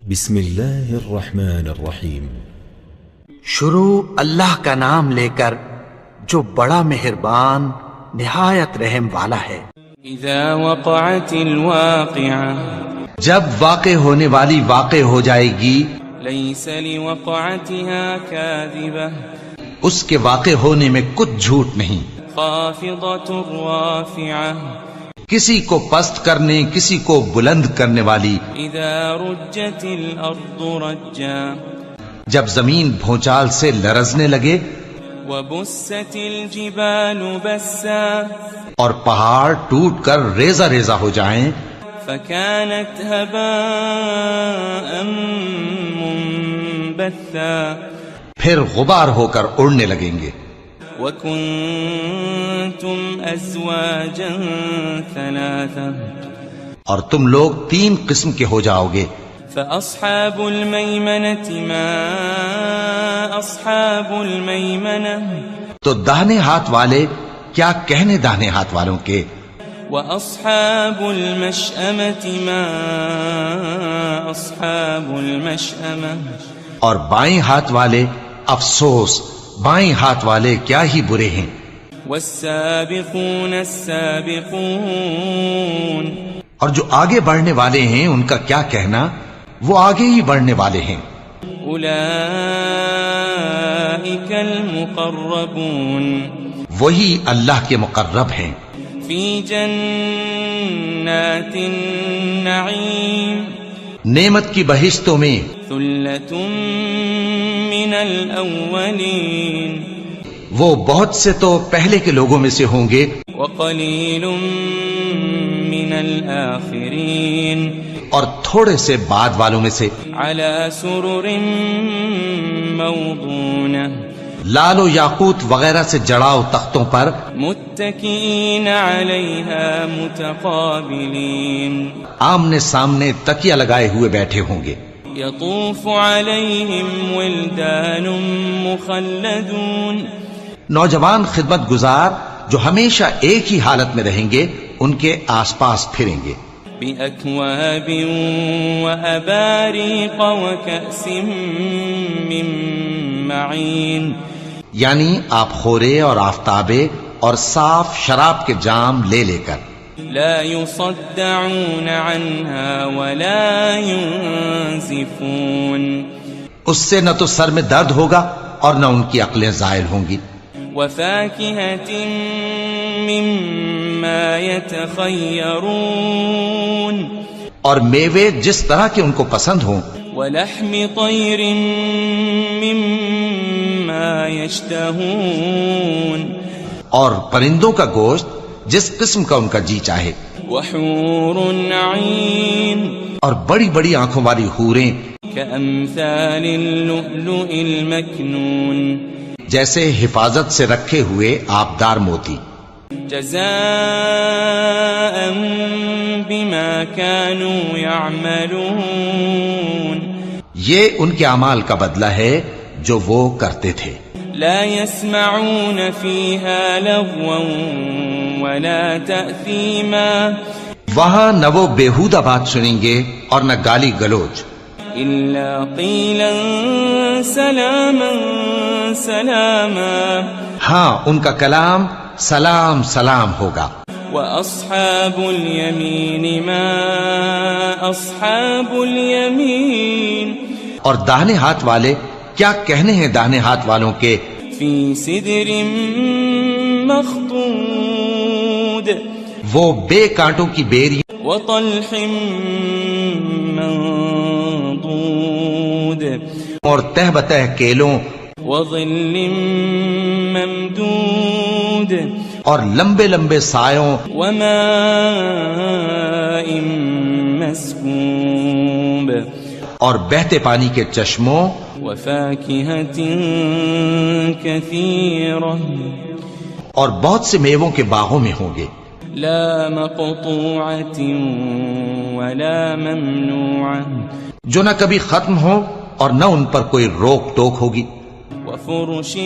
بسم اللہ الرحمن الرحیم۔ شروع اللہ کا نام لے کر جو بڑا مہربان نہایت رحم والا ہے۔ اذا وقعت الواقعہ، جب واقع ہونے والی واقع ہو جائے گی، لیس لوقعتها کاذبہ، اس کے واقع ہونے میں کچھ جھوٹ نہیں، خافضۃ رافعہ، کسی کو پست کرنے کسی کو بلند کرنے والی۔ اذا رجت الارض رجا، جب زمین بھونچال سے لرزنے لگے، وبست الجبال بسا، اور پہاڑ ٹوٹ کر ریزہ ریزہ ہو جائیں، فكانت هباء منبثا، پھر غبار ہو کر اڑنے لگیں گے۔ وكنتم ازواجا ثلاثا، اور تم لوگ 3 قسم کے ہو جاؤ گے۔ فأصحاب المیمنة ما اصحاب المیمنة، تو داہنے ہاتھ والے کیا کہنے داہنے ہاتھ والوں کے، وأصحاب المشأمة ما أصحاب المشأمة، اور بائیں ہاتھ والے افسوس بائیں ہاتھ والے کیا ہی برے ہیں۔ والسابقون السابقون، اور جو آگے بڑھنے والے ہیں ان کا کیا کہنا، وہ آگے ہی بڑھنے والے ہیں۔ أولئك المقربون، وہی اللہ کے مقرب ہیں، في جنات النعيم، نعمت کی بہشتوں میں۔ ثلة من الأولين، وہ بہت سے تو پہلے کے لوگوں میں سے ہوں گے، وقليل من الآخرين، اور تھوڑے سے بعد والوں میں سے۔ على سرر موضونة، لال و یاقوت وغیرہ سے جڑاؤ تختوں پر، متكئين عليها متقابلين، آمنے سامنے تکیہ لگائے ہوئے بیٹھے ہوں گے۔ يطوف عليهم ولدان مخلدون، نوجوان خدمت گزار جو ہمیشہ ایک ہی حالت میں رہیں گے ان کے آس پاس پھریں گے۔ بأكواب وأباريق وكأس من معين، یعنی آپ خورے اور آفتابے اور صاف شراب کے جام لے لے کر۔ لا يصدعون عنها ولا ينزفون، اس سے نہ تو سر میں درد ہوگا اور نہ ان کی عقلیں زائل ہوں گی۔ وفاكهة مما يتخيرون، اور میوے جس طرح کے ان کو پسند ہوں، ولحم طير مما يشتهون، اور پرندوں کا گوشت جس قسم کا ان کا جی چاہے، وحور عين، اور بڑی بڑی آنکھوں والی حوریں كأمثال اللؤلؤ المكنون، جیسے حفاظت سے رکھے ہوئے آبدار موتی۔ جزاء بما كانوا يعملون، یہ ان کے اعمال کا بدلہ ہے جو وہ کرتے تھے۔ لا يسمعون فيها لغوا ولا تأثيما، وہاں نہ وہ بیہودہ بات سنیں گے اور نہ گالی گلوچ، إلا قيلا سلاما سلاما، ہاں ان کا کلام سلام سلام ہوگا۔ وأصحاب اليمين ما أصحاب اليمين، اور داہنے ہاتھ والے کیا کہنے ہیں داہنے ہاتھ والوں کے، في سدر مخضود، وہ بے کانٹوں کی بیری وطلح منضود، اور تہ بتہ کیلوں وظل ممدود، اور لمبے لمبے سایوں، وماء مسكوب، اور بہتے پانی کے چشموں، وفاكهة كثيرة، اور بہت سے میووں کے باغوں میں ہوں گے، لا مقطوعة ولا ممنوعة، جو نہ کبھی ختم ہو اور نہ ان پر کوئی روک ٹوک ہوگی، وفرش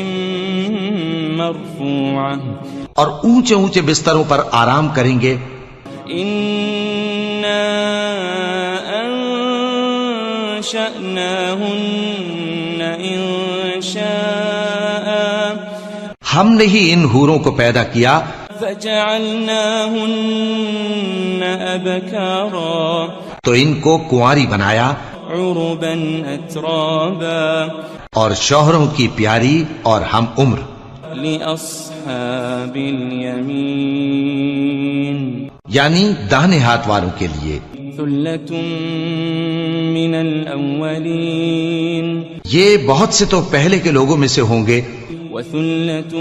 مرفوعة، اور اونچے اونچے بستروں پر آرام کریں گے۔ فأنشأناهن إنشاء ہم نے ہی ان حوروں کو پیدا کیا فجعلناهن أبكارا تو ان کو کنواری بنایا عربا أترابا اور شوہروں کی پیاری اور ہم عمر لأصحاب اليمين یعنی داہنے ہاتھ والوں کے لیے ثلة من الأولين یہ بہت سے تو پہلے کے لوگوں میں سے ہوں گے وثلة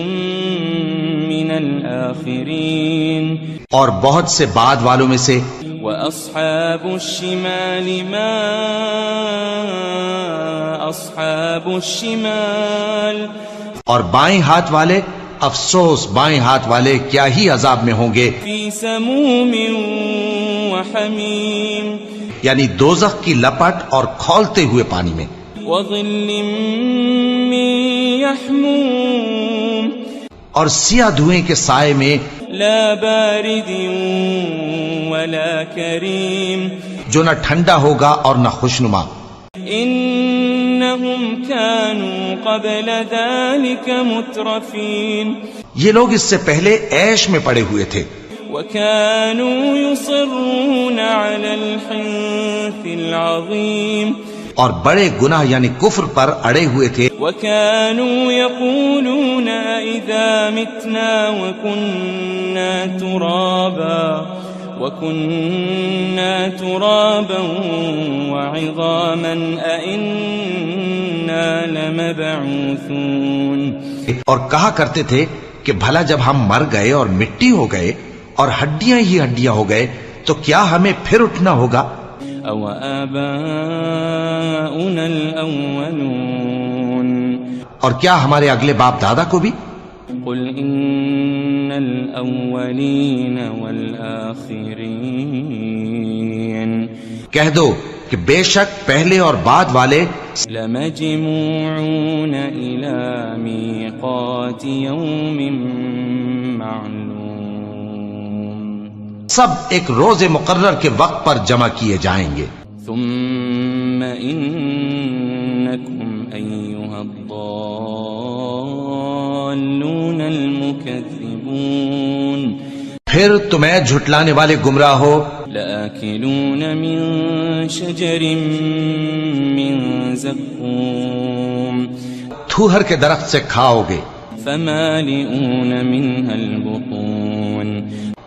من الآخرين اور بہت سے بعد والوں میں سے وأصحاب الشمال ما أصحاب الشمال اور بائیں ہاتھ والے افسوس بائیں ہاتھ والے کیا ہی عذاب میں ہوں گے في سموم وحميم یعنی دوزخ کی لپٹ اور کھولتے ہوئے پانی میں وظل من يحموم اور سیاہ دھوئیں کے سائے میں لا بارد ولا كريم جو نہ ٹھنڈا ہوگا اور نہ خوشنما إنهم كانوا قبل ذلك مترفين یہ لوگ اس سے پہلے عیش میں پڑے ہوئے تھے وكانوا يصرون على الحنث العظيم اور بڑے گناہ یعنی کفر پر اڑے ہوئے تھے وكانوا يقولون إذا متنا وكنا ترابا وعظاما أئنا لمبعوثون اور کہا کرتے تھے کہ بھلا جب ہم مر گئے اور مٹی ہو گئے اور ہڈیاں ہی ہڈیاں ہو گئے تو کیا ہمیں پھر اٹھنا ہوگا أو آباؤنا الأولون اور کیا ہمارے اگلے باپ دادا کو بھی قل إن الأولين والآخرين کہہ دو کہ بے شک پہلے اور بعد والے لمجموعون إلى ميقات يوم معلوم سب ایک روز مقرر کے وقت پر جمع کیے جائیں گے ثم إنكم أيها الضالون المكذبون پھر تمہیں جھٹلانے والے گمراہ ہو لآكلون من شجر من زقوم تھوہر کے درخت سے کھاؤ گے فمالئون منها البطون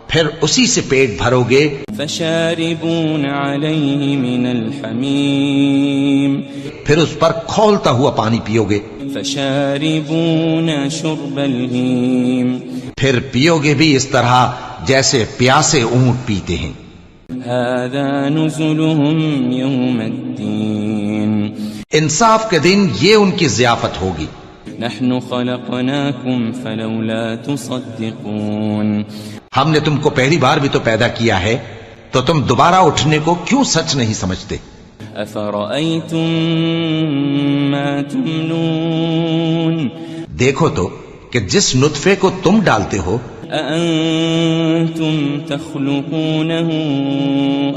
پھر اسی سے پیٹ بھرو گے فشاربون عليه من الحميم پھر اس پر کھولتا ہوا پانی پیو گے فشاربون شرب الهيم پھر پیو گے بھی اس طرح جیسے پیاسے اونٹ پیتے ہیں هذا نزلهم يوم الدين انصاف کے دن یہ ان کی ضیافت ہوگی نحن خلقناكم فلولا تصدقون ہم نے تم کو پہلی بار بھی تو پیدا کیا ہے تو تم دوبارہ اٹھنے کو کیوں سچ نہیں سمجھتے أفرأيتم ما تمنون دیکھو تو کہ جس نطفے کو تم ڈالتے ہو أأنتم تخلقونه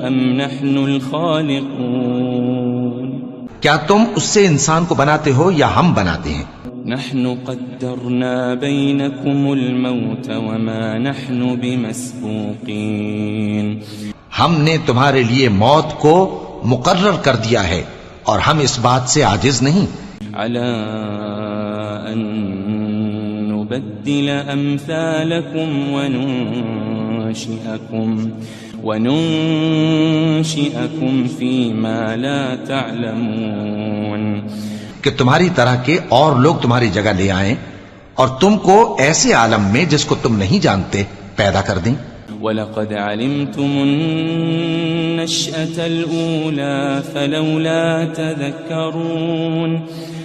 أم نحن الخالقون کیا تم اس سے انسان کو بناتے ہو یا ہم بناتے ہیں نحن قدرنا بينكم الموت وما نحن بمسبوقين ہم نے تمہارے لیے موت کو مقرر کر دیا ہے اور ہم اس بات سے عاجز نہیں على أن نبدل أمثالكم وننشئكم فيما لا تعلمون کہ تمہاری طرح کے اور لوگ تمہاری جگہ لے آئیں اور تم کو ایسے عالم میں جس کو تم نہیں جانتے پیدا کر دیں وَلَقَدْ عَلِمْتُمُ النَّشْأَةَ الْأُولَى فَلَوْلَا تَذَكَّرُونَ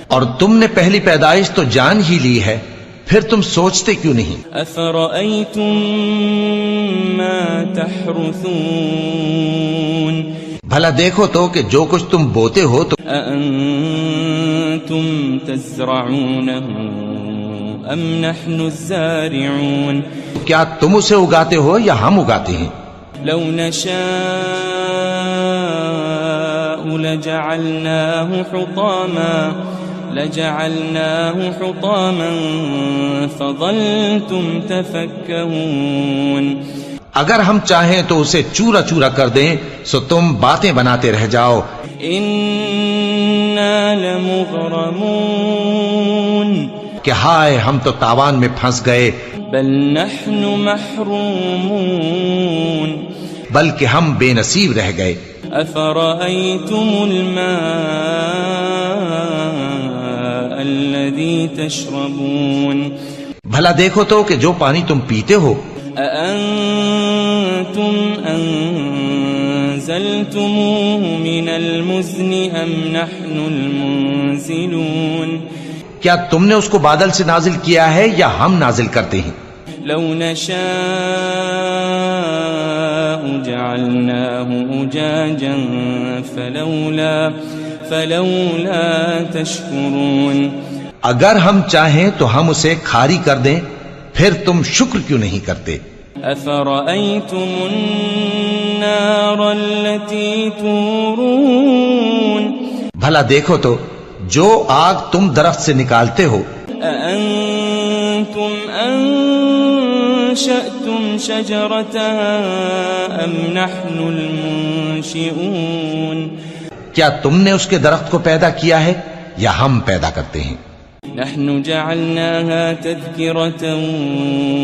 اور تم نے پہلی پیدائش تو جان ہی لی ہے پھر تم سوچتے کیوں نہیں أَفَرَأَيْتُم مَّا تَحْرُثُونَ بھلا دیکھو تو کہ جو کچھ تم بوتے ہو تو أَأَنتُمْ تَزْرَعُونَهُ أَمْ نَحْنُ الزَّارِعُونَ کیا تم اسے اگاتے ہو یا ہم اگاتے ہیں لو نشاء لجعلناه حطاما فظلتم تفكهون. اگر ہم چاہیں تو اسے چورا چورا کر دیں سو تم باتیں بناتے رہ جاؤ. انا لمغرمون. کہ ہائے ہم تو تاوان میں پھنس گئے. بل نحن محرومون. بلکہ ہم بے نصیب رہ گئے. افرأيتم الماء الذي تشربون. بھلا دیکھو تو کہ جو پانی تم پیتے ہو. أأنتم أنزلتموه من المزن أم نحن المنزلون. کیا تم نے اس کو بادل سے نازل کیا ہے یا ہم نازل کرتے ہیں؟ لو نشاء جعلناه أجاجا فلولا تشكرون. اگر ہم چاہیں تو ہم اسے کھاری کر دیں پھر تم شکر کیوں نہیں کرتے؟ أفرأيتم النار التي تورون. بھلا دیکھو تو جو آگ تم درخت سے نکالتے ہو. أأنتم أنشأتم شجرتها أم نحن المنشئون. کیا تم نے اس کے درخت کو پیدا کیا ہے یا ہم پیدا کرتے ہیں؟ نحن جعلناها تذكرة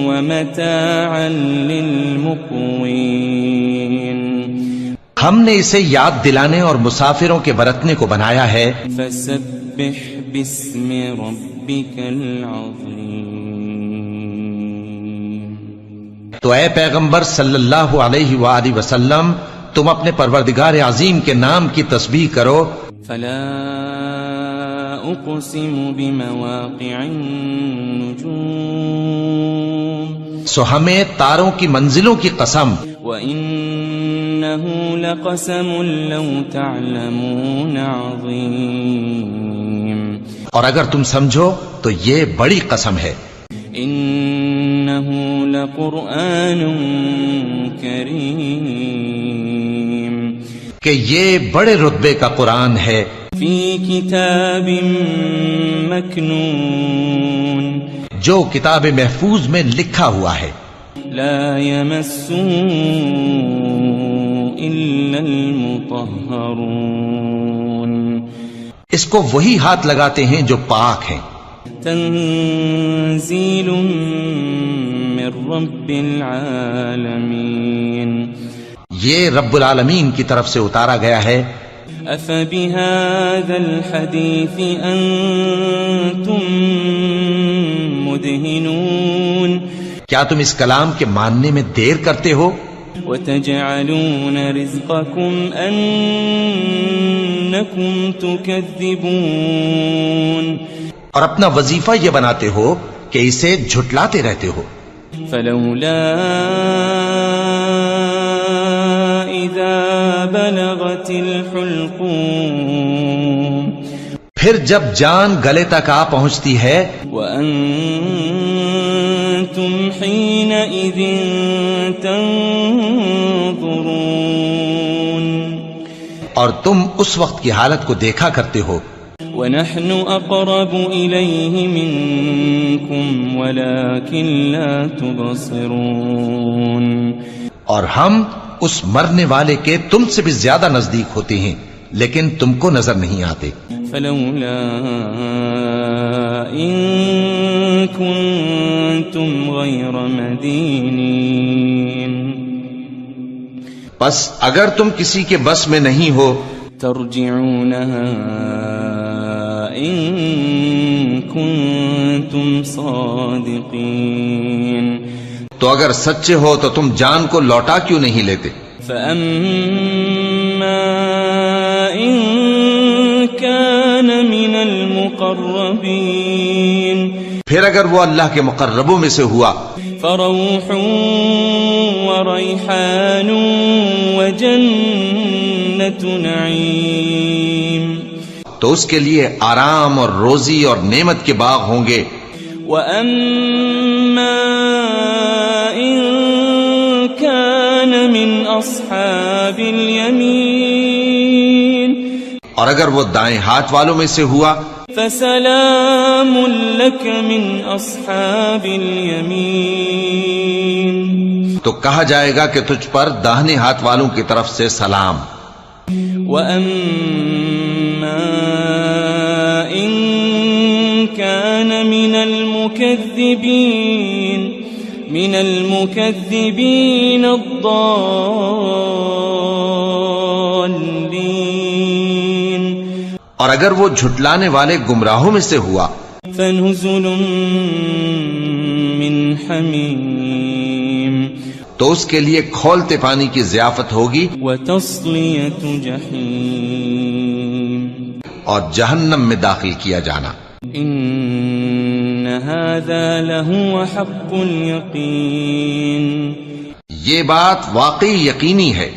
ومتاعا للمقوين. ہم نے اسے یاد دلانے اور مسافروں کے برتنے کو بنایا ہے. فسبح باسم ربك العظيم. تو اے پیغمبر صلی اللہ علیہ وآلہ وسلم تم اپنے پروردگار عظیم کے نام کی تسبیح کرو. فلا اقسم بمواقع النجوم. سو ہمیں تاروں کی منزلوں کی قسم. وَإِنَّهُ لَقَسَمٌ لَوْ تَعْلَمُونَ عَظِيمٌ. اور اگر تم سمجھو تو یہ بڑی قسم ہے. إِنَّهُ لَقُرْآنٌ كَرِيمٌ. کہ یہ بڑے رتبے کا قرآن ہے. فِي كِتَابٍ مَكْنُونٍ. جو کتاب محفوظ میں لکھا ہوا ہے. لا يمسه إلا المطهرون. اس کو وہی ہاتھ لگاتے ہیں جو پاک ہیں. تنزيل من رب العالمين. یہ رب العالمین کی طرف سے اتارا گیا ہے. أفبهذا الحديث أنتم مدهنون. کیا تم اس کلام کے ماننے میں دیر کرتے ہو؟ وتجعلون رزقكم أنكم تكذبون. اور اپنا وظیفہ یہ بناتے ہو کہ اسے جھٹلاتے رہتے ہو. فلولا إذا بلغت الحلقوم. پھر جب جان گلے تک آ پہنچتی ہے. وأنتم حينئذ تنظرون. اور تم اس وقت کی حالت کو دیکھا کرتے ہو. ونحن أقرب إليه منكم ولكن لا تبصرون. اور ہم اس مرنے والے کے تم سے بھی زیادہ نزدیک ہوتے ہیں لیکن تم کو نظر نہیں آتے. فلولا إن كنتم غير مدينين. بس اگر تم کسی کے بس میں نہیں ہو ترجعونها إن كنتم صادقين. تو اگر سچے ہو تو تم جان کو لوٹا کیوں نہیں لیتے؟ فأما إن كان من المقربين. پھر اگر وہ اللہ کے مقربوں میں سے ہوا فروح وريحان وجنة نعيم. تو اس کے لیے آرام اور روزی اور نعمت کے باغ ہوں گے. وأما إن كان من أصحاب اليمين اور اگر وہ دائیں ہاتھ والوں میں سے ہوا فسلام لك من اصحاب اليمين، تو کہا جائے گا کہ تجھ پر داہنے ہاتھ والوں کی طرف سے سلام. وَأَمَّا إِن كَانَ مِنَ الْمُكَذِّبِينَ الضَّالِّينَ، اور اگر وہ جھٹلانے والے گمراہوں میں سے ہوا فَنُزُلٌ مِّنْ حَمِيمٍ، تو اس کے لیے کھولتے پانی کی ضیافت ہوگی وَتَصْلِيَةُ جَحِيمٍ، اور جہنم میں داخل کیا جانا. إِنَّ هَذَا لَهُوَ حَقُّ الْيَقِينِ، یہ بات واقعی یقینی ہے.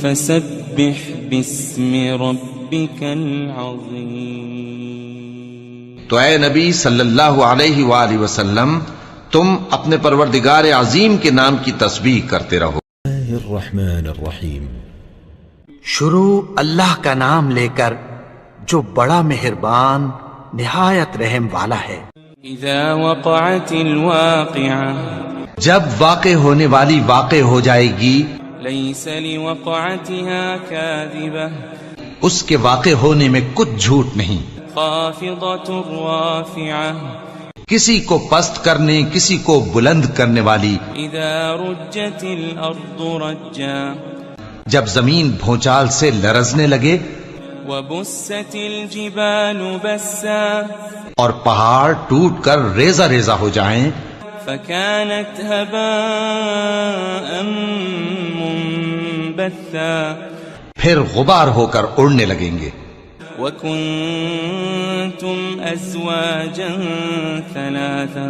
فَسَبِّحْ بِاسْمِ رَبِّكَ الْعَظِيمِ، تو اے نبی صلی اللہ علیہ وآلہ وسلم تم اپنے پروردگار عظیم کے نام کی تسبیح کرتے رہو. الرحمن الرحیم. شروع اللہ کا نام لے کر جو بڑا مہربان نہایت رحم والا ہے. اذا وقعت الواقعة، جب واقع ہونے والی واقع ہو جائے گی، ليس لوقعتها كاذبة، اس کے واقع ہونے میں کچھ جھوٹ نہیں. خافضة رافعة، کسی کو پست کرنے کسی کو بلند کرنے والی. اذا رجت الارض رجا، جب زمین بھونچال سے لرزنے لگے، وبست الجبال بسا، اور پہاڑ ٹوٹ کر ریزہ ریزہ ہو جائیں، فكانت هباء منبثا، پھر غبار ہو کر اڑنے لگیں گے. وكنتم ازواجا ثلاثا،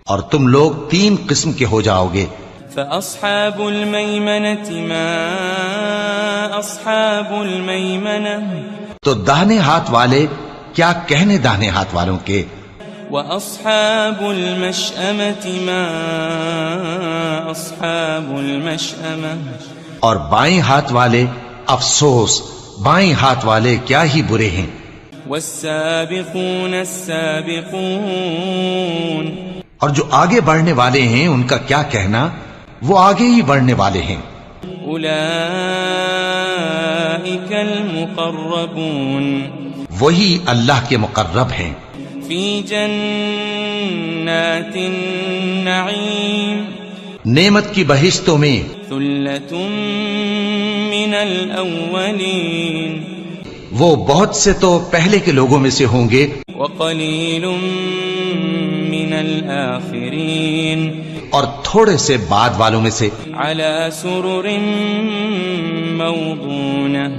اور تم لوگ 3 قسم کے ہو جاؤ گے. فأصحاب الميمنة ما أصحاب الميمنة، تو داہنے ہاتھ والے کیا کہنے داہنے ہاتھ والوں کے. وأصحاب المشأمة ما أصحاب المشأمة، اور بائیں ہاتھ والے افسوس بائیں ہاتھ والے کیا ہی برے ہیں. والسابقون السابقون، اور جو آگے بڑھنے والے ہیں ان کا کیا کہنا، وہ آگے ہی بڑھنے والے ہیں. أولئك المقربون، وہی اللہ کے مقرب ہیں. في جنات النعيم، نعمت کی بہشتوں میں. ثلة من الأولين، وہ بہت سے تو پہلے کے لوگوں میں سے ہوں گے، وقليل من الآخرين، اور تھوڑے سے بعد والوں میں سے. على سرر موضونة،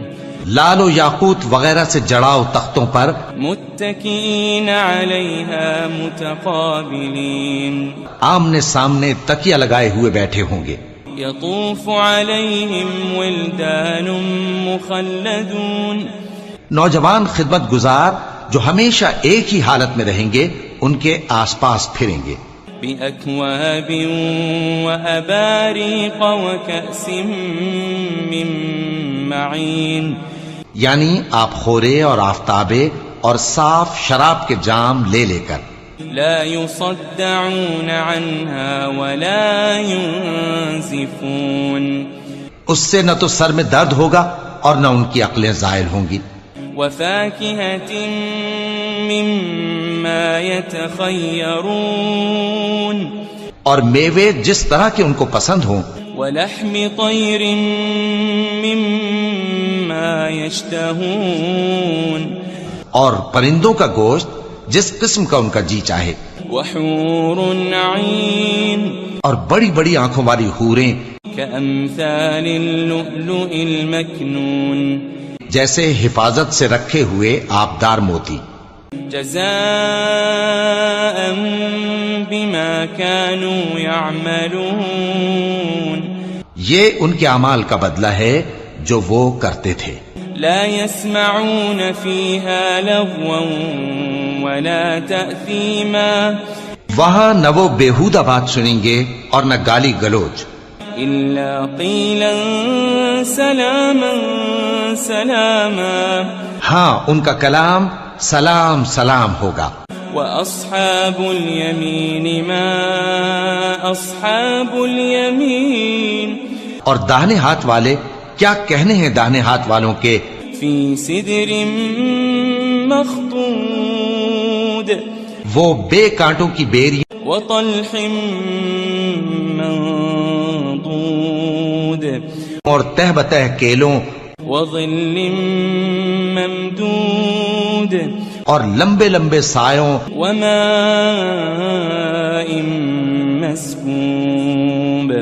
لال و یاقوت وغیرہ سے جڑاؤ تختوں پر، متكئين عليها متقابلين، آمنے سامنے تکیہ لگائے ہوئے بیٹھے ہوں گے. يطوف عليهم ولدان مخلدون، نوجوان خدمت گزار جو ہمیشہ ایک ہی حالت میں رہیں گے ان کے آس پاس پھریں گے. بأكواب وأباريق وكأس من معين، یعنی آپ خورے اور آفتابے اور صاف شراب کے جام لے لے کر. لا يصدعون عنها ولا ينزفون، اس سے نہ تو سر میں درد ہوگا اور نہ ان کی عقلیں زائل ہوں گی. وفاكهة مما يتخيرون، اور میوے جس طرح کے ان کو پسند ہوں. ولحم طير مما يشتهون، اور پرندوں کا گوشت جس قسم کا ان کا جی چاہے. وحور عين، اور بڑی بڑی آنکھوں والی حوریں كأمثال اللؤلؤ المكنون، جیسے حفاظت سے رکھے ہوئے آبدار موتی. جزاء بما كانوا يعملون، یہ ان کے اعمال کا بدلہ ہے جو وہ کرتے تھے. لا يسمعون فيها لغوا ولا تأثيما، وہاں نہ وہ بیہودہ بات سنیں گے اور نہ گالی گلوچ. إلا قيلا سلاما سلاما. ہاں ان کا کلام سلام سلام ہوگا. وأصحاب اليمين ما أصحاب اليمين. اور داہنے ہاتھ والے کیا کہنے ہیں داہنے ہاتھ والوں کے. في سدر مخضود. وہ بے کانٹوں کی بیری وطلح منضود. اور تہ بتہ کیلوں وظل ممدود. اور لمبے لمبے سایوں وماء مسكوب.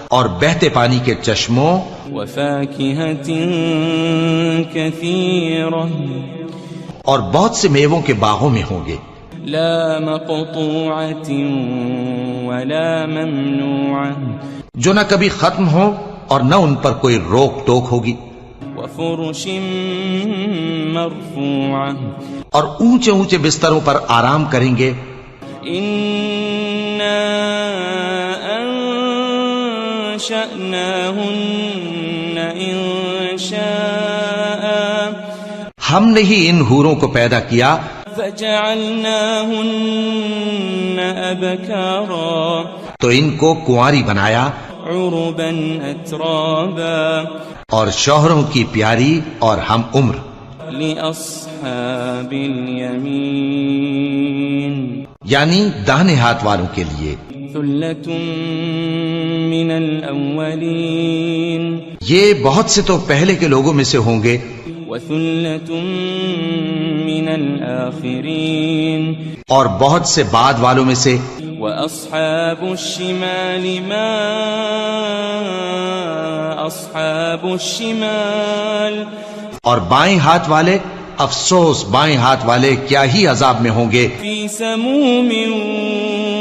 اور بہتے پانی کے چشموں وفاكهة كثيرة. اور بہت سے میووں کے باغوں میں ہوں گے. لا مقطوعة ولا ممنوعة. جو نہ کبھی ختم ہو اور نہ ان پر کوئی روک ٹوک ہوگی. وفرش مرفوعة. اور اونچے اونچے بستروں پر آرام کریں گے. إنا أنشأناهن إنشاء. ہم نے ہی ان حوروں کو پیدا کیا فجعلناهن أبكارا. تو ان کو کنواری بنایا عربا أترابا. اور شوہروں کی پیاری اور ہم عمر. لأصحاب اليمين. یعنی داہنے ہاتھ والوں کے لیے. ثلة من الأولين. یہ بہت سے تو پہلے کے لوگوں میں سے ہوں گے. وثلة من الآخرين. اور بہت سے بعد والوں میں سے. وأصحاب الشمال ما أصحاب الشمال. اور بائیں ہاتھ والے افسوس بائیں ہاتھ والے کیا ہی عذاب میں ہوں گے. في سموم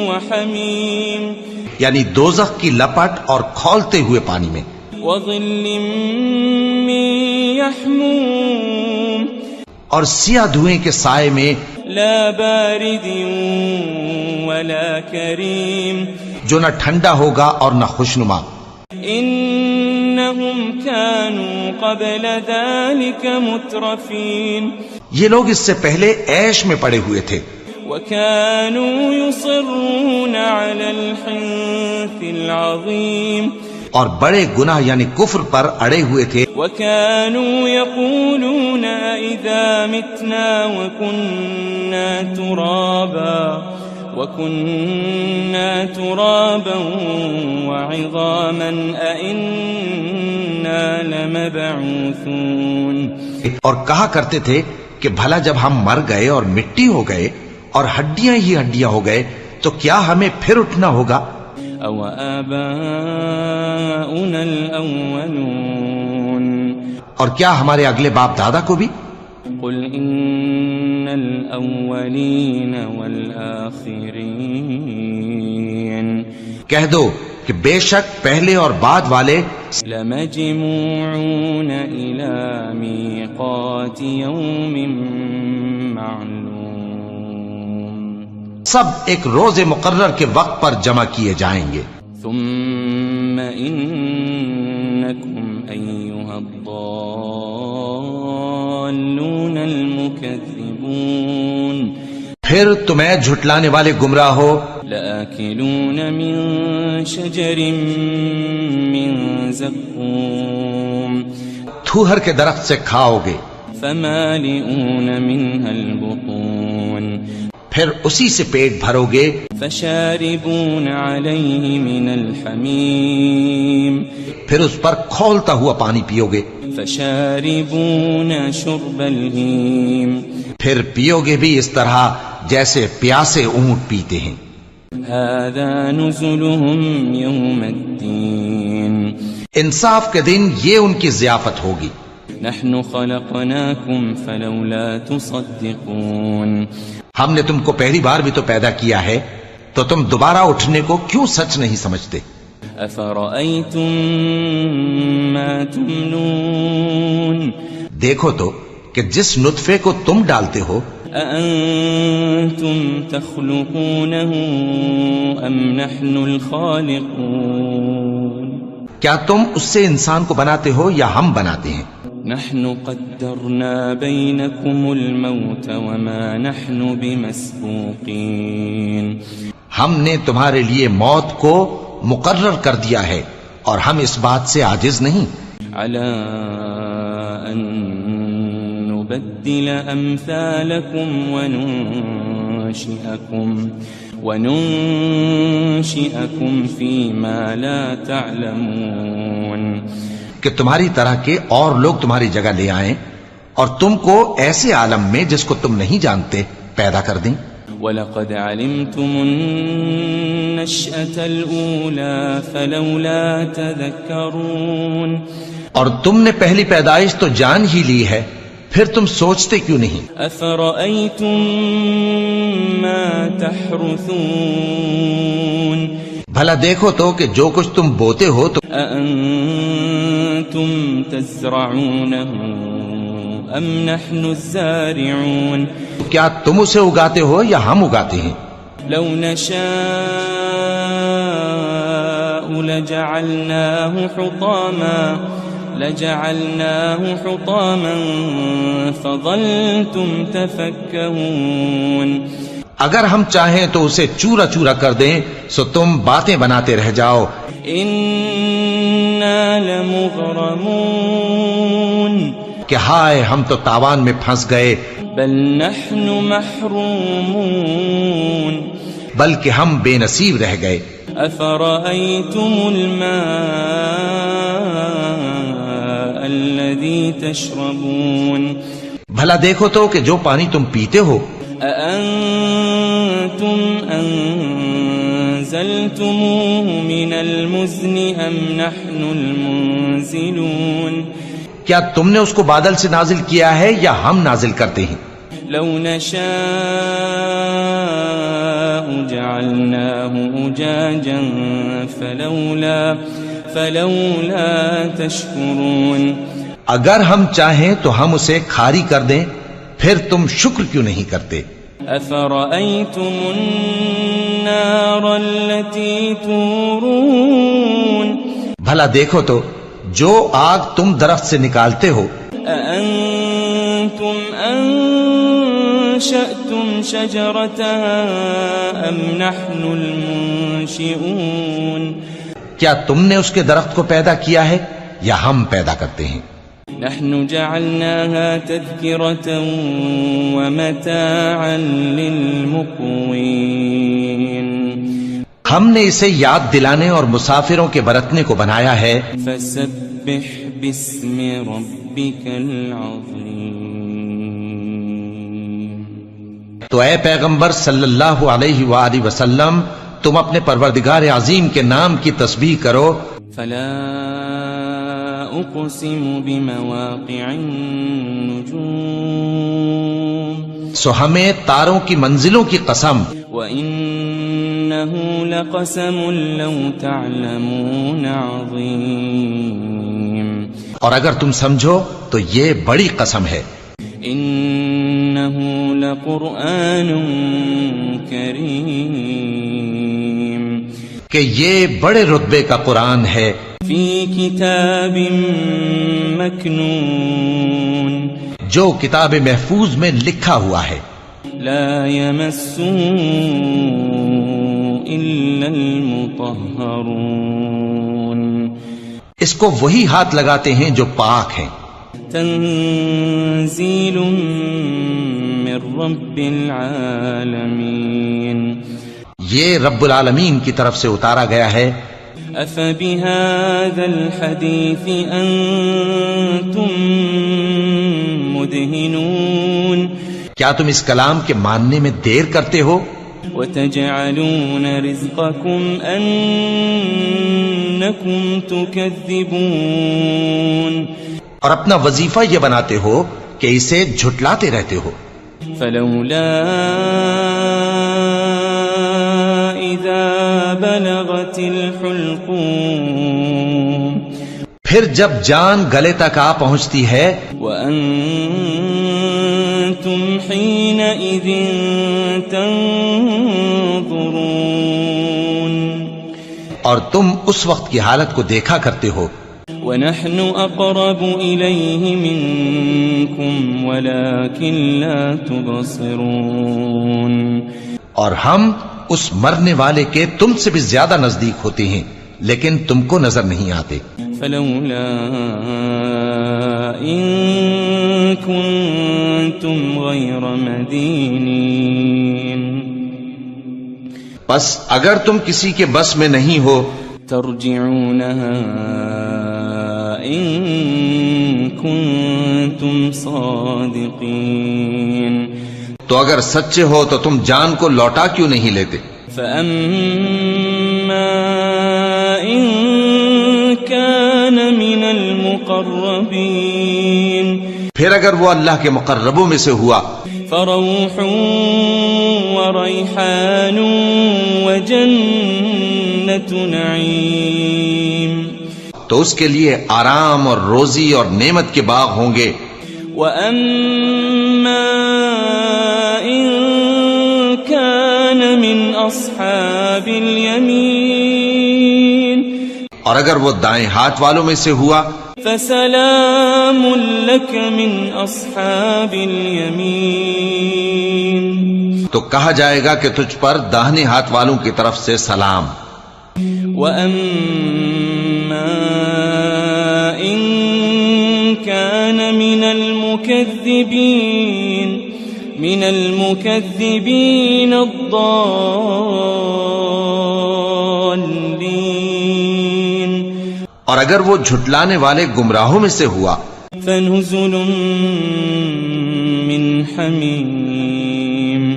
وحميم. یعنی دوزخ کی لپٹ اور کھولتے ہوئے پانی میں. وظل من يحموم. اور سیاہ دھوئیں کے سائے میں. لا بارد ولا كريم. جو نہ ٹھنڈا ہوگا اور نہ خوشنما. إنهم كانوا قبل ذلك مترفين. یہ لوگ اس سے پہلے عیش میں پڑے ہوئے تھے. وكانوا يصرون على الحنث العظيم. اور بڑے گناہ یعنی کفر پر اڑے ہوئے تھے. وكانوا يقولون إذا متنا وكنا ترابا وعظاما أئنا لمبعوثون. اور کہا کرتے تھے کہ بھلا جب ہم مر گئے اور مٹی ہو گئے اور ہڈیاں ہی ہڈیاں ہو گئے تو کیا ہمیں پھر اٹھنا ہوگا. أو آباؤنا الأولون. اور کیا ہمارے اگلے باپ دادا کو بھی. قل إن الأولين والآخرين. کہہ دو کہ بے شک پہلے اور بعد والے لمجموعون إلى ميقات يوم معلوم. سب ایک روز مقرر کے وقت پر جمع کیے جائیں گے. ثم إنكم أيها الضالون المكذبون. پھر تمہیں جھٹلانے والے گمراہ ہو. لآكلون من شجر من زقوم. تھوہر کے درخت سے کھاؤ گے. فمالئون منها البطون. پھر اسی سے پیٹ بھرو گے. فشاربون عليه من الحميم. پھر اس پر کھولتا ہوا پانی پیو گے. فشاربون شرب الهيم. پھر پیو گے بھی اس طرح جیسے پیاسے اونٹ پیتے ہیں. هذا نزلهم يوم الدين. انصاف کے دن یہ ان کی ضیافت ہوگی. نحن خلقناكم فلولا تصدقون. ہم نے تم کو پہلی بار بھی تو پیدا کیا ہے تو تم دوبارہ اٹھنے کو کیوں سچ نہیں سمجھتے. أفرأيتم ما تمنون. دیکھو تو کہ جس نطفے کو تم ڈالتے ہو أأنتم تخلقونه أم نحن الخالقون. کیا تم اس سے انسان کو بناتے ہو یا ہم بناتے ہیں؟ نحن قدرنا بينكم الموت وما نحن بمسبوقين ہم نے تمہارے لیے موت کو مقرر کر دیا ہے اور ہم اس بات سے عاجز نہیں على أن نبدل أمثالكم وننشئكم فيما لا تعلمون کہ تمہاری طرح کے اور لوگ تمہاری جگہ لے آئیں اور تم کو ایسے عالم میں جس کو تم نہیں جانتے پیدا کر دیں. وَلَقَدْ عَلِمْتُمُ النَّشْأَةَ الْأُولَى فَلَوْلَا تَذَكَّرُونَ اور تم نے پہلی پیدائش تو جان ہی لی ہے، پھر تم سوچتے کیوں نہیں؟ أَفَرَأَيْتُم مَّا تَحْرُثُونَ بھلا دیکھو تو کہ جو کچھ تم بوتے ہو تو أَأَنتُمْ تَزْرَعُونَهُ أَمْ نَحْنُ الزَّارِعُونَ کیا تم اسے اگاتے ہو یا ہم اگاتے ہیں؟ لو نشاء لجعلناه حطاما فظلتم تفكهون اگر ہم چاہیں تو اسے چورا چورا کر دیں سو تم باتیں بناتے رہ جاؤ. إنا لمغرمون کہ ہائے ہم تو تاوان میں پھنس گئے. بل نحن محرومون بلکہ ہم بے نصیب رہ گئے. أفرأيتم الماء الذي تشربون بھلا دیکھو تو کہ جو پانی تم پیتے ہو أأنتم أنزلتموه من المزن أم نحن المنزلون کیا تم نے اس کو بادل سے نازل کیا ہے یا ہم نازل کرتے ہیں؟ لو نشاء جعلناه أجاجا فلولا تشكرون اگر ہم چاہیں تو ہم اسے کھاری کر دیں پھر تم شکر کیوں نہیں کرتے؟ أفرأيتم النار التي تورون بھلا دیکھو تو جو آگ تم درخت سے نکالتے ہو أأنتم أنشأتم شجرتها أم نحن المنشئون کیا تم نے اس کے درخت کو پیدا کیا ہے یا ہم پیدا کرتے ہیں؟ نحن جعلناها تذكرة ومتاعا للمقوين ہم نے اسے یاد دلانے اور مسافروں کے برتنے کو بنایا ہے. فسبح باسم ربك العظيم تو اے پیغمبر صلی اللہ علیہ وآلہ وسلم تم اپنے پروردگار عظیم کے نام کی تسبیح کرو. فلا أقسم بمواقع النجوم سو ہمیں تاروں کی منزلوں کی قسم. وإنه لقسم لو تعلمون عظيم اور اگر تم سمجھو تو یہ بڑی قسم ہے. إنه لقرآن كريم کہ یہ بڑے رتبے کا قرآن ہے. في كتاب مكنون جو کتاب محفوظ میں لکھا ہوا ہے. لا يمسه إلا المطهرون اس کو وہی ہاتھ لگاتے ہیں جو پاک ہیں. تنزيل من رب العالمين یہ رب العالمین کی طرف سے اتارا گیا ہے. أفبهذا الحديث أنتم مدهنون کیا تم اس کلام کے ماننے میں دیر کرتے ہو؟ وتجعلون رزقكم أنكم تكذبون اور اپنا وظیفہ یہ بناتے ہو کہ اسے جھٹلاتے رہتے ہو. فلولا إذا بلغت الحلقوم پھر جب جان گلے تک آ پہنچتی ہے وأنتم حينئذ تنظرون اور تم اس وقت کی حالت کو دیکھا کرتے ہو ونحن أقرب إليه منكم ولكن لا تبصرون اور ہم اس مرنے والے کے تم سے بھی زیادہ نزدیک ہوتے ہیں لیکن تم کو نظر نہیں آتے فلولا إن كنتم غير مدينين بس اگر تم کسی کے بس میں نہیں ہو ترجعونها إن كنتم صادقين تو اگر سچے ہو تو تم جان کو لوٹا کیوں نہیں لیتے فأما إن كان من المقربين پھر اگر وہ اللہ کے مقربوں میں سے ہوا فروح وريحان وجنة نعيم تو اس کے لیے آرام اور روزی اور نعمت کے باغ ہوں گے وأما إن كان من أصحاب اليمين اور اگر وہ دائیں ہاتھ والوں میں سے ہوا فسلام لك من أصحاب اليمين تو کہا جائے گا کہ تجھ پر داہنے ہاتھ والوں کی طرف سے سلام وأما إن كان من المكذبين الضالين اور اگر وہ جھٹلانے والے گمراہوں میں سے ہوا فنزل من حمیم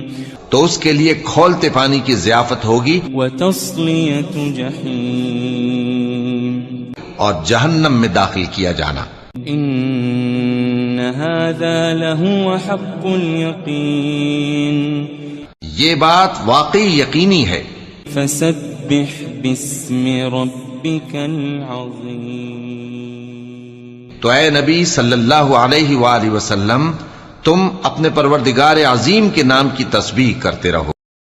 تو اس کے لیے کھولتے پانی کی ضیافت ہوگی وتصلیۃ جحیم اور جہنم میں داخل کیا جانا ان هذا لهو حق اليقین یہ بات واقعی یقینی ہے فسبح باسم ربك العظیم تو اے نبی صلی اللہ علیہ وآلہ وسلم تم اپنے پروردگار عظیم کے نام کی تسبیح کرتے رہو